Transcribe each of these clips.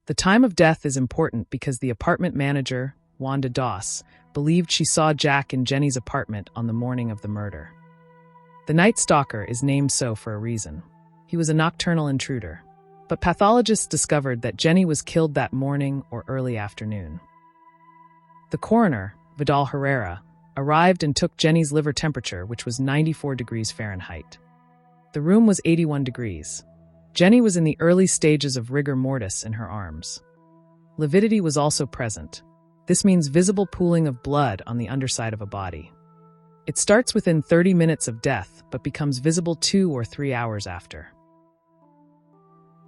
The time of death is important because the apartment manager, Wanda Doss, believed she saw Jack in Jennie's apartment on the morning of the murder. The Night Stalker is named so for a reason. He was a nocturnal intruder. But pathologists discovered that Jennie was killed that morning or early afternoon. The coroner, Vidal Herrera, arrived and took Jennie's liver temperature, which was 94 degrees Fahrenheit. The room was 81 degrees. Jennie was in the early stages of rigor mortis in her arms. Lividity was also present. This means visible pooling of blood on the underside of a body. It starts within 30 minutes of death, but becomes visible 2 or 3 hours after.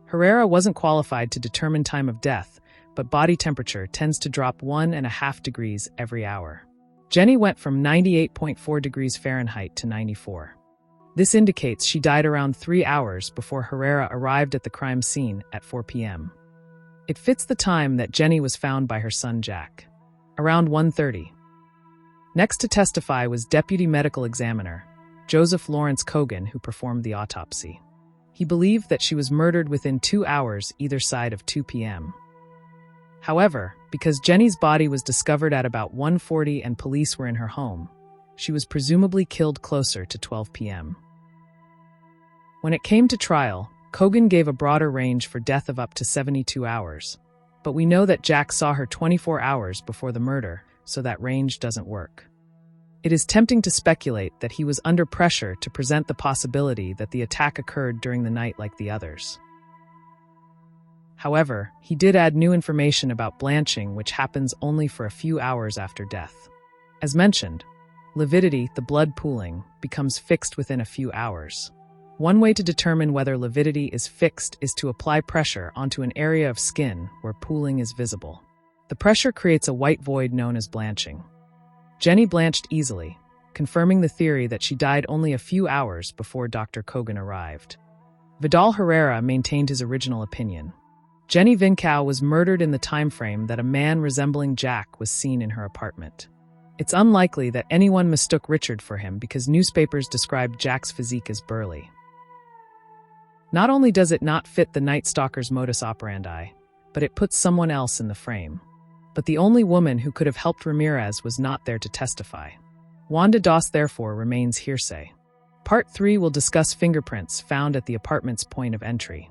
Herrera wasn't qualified to determine time of death, but body temperature tends to drop 1.5 degrees every hour. Jennie went from 98.4 degrees Fahrenheit to 94. This indicates she died around 3 hours before Herrera arrived at the crime scene at 4 p.m. It fits the time that Jennie was found by her son Jack, around 1:30. Next to testify was Deputy Medical Examiner Joseph Lawrence Cogan, who performed the autopsy. He believed that she was murdered within 2 hours either side of 2 p.m. However, because Jennie's body was discovered at about 1:40 and police were in her home, she was presumably killed closer to 12 p.m. When it came to trial, Cogan gave a broader range for death of up to 72 hours, but we know that Jack saw her 24 hours before the murder, so that range doesn't work. It is tempting to speculate that he was under pressure to present the possibility that the attack occurred during the night like the others. However, he did add new information about blanching, which happens only for a few hours after death. As mentioned, lividity, the blood pooling, becomes fixed within a few hours. One way to determine whether lividity is fixed is to apply pressure onto an area of skin where pooling is visible. The pressure creates a white void known as blanching. Jennie blanched easily, confirming the theory that she died only a few hours before Dr. Cogan arrived. Vidal Herrera maintained his original opinion. Jennie Vincow was murdered in the time frame that a man resembling Jack was seen in her apartment. It's unlikely that anyone mistook Richard for him because newspapers described Jack's physique as burly. Not only does it not fit the Night Stalker's modus operandi, but it puts someone else in the frame. But the only woman who could have helped Ramirez was not there to testify. Wanda Doss therefore remains hearsay. Part 3 will discuss fingerprints found at the apartment's point of entry.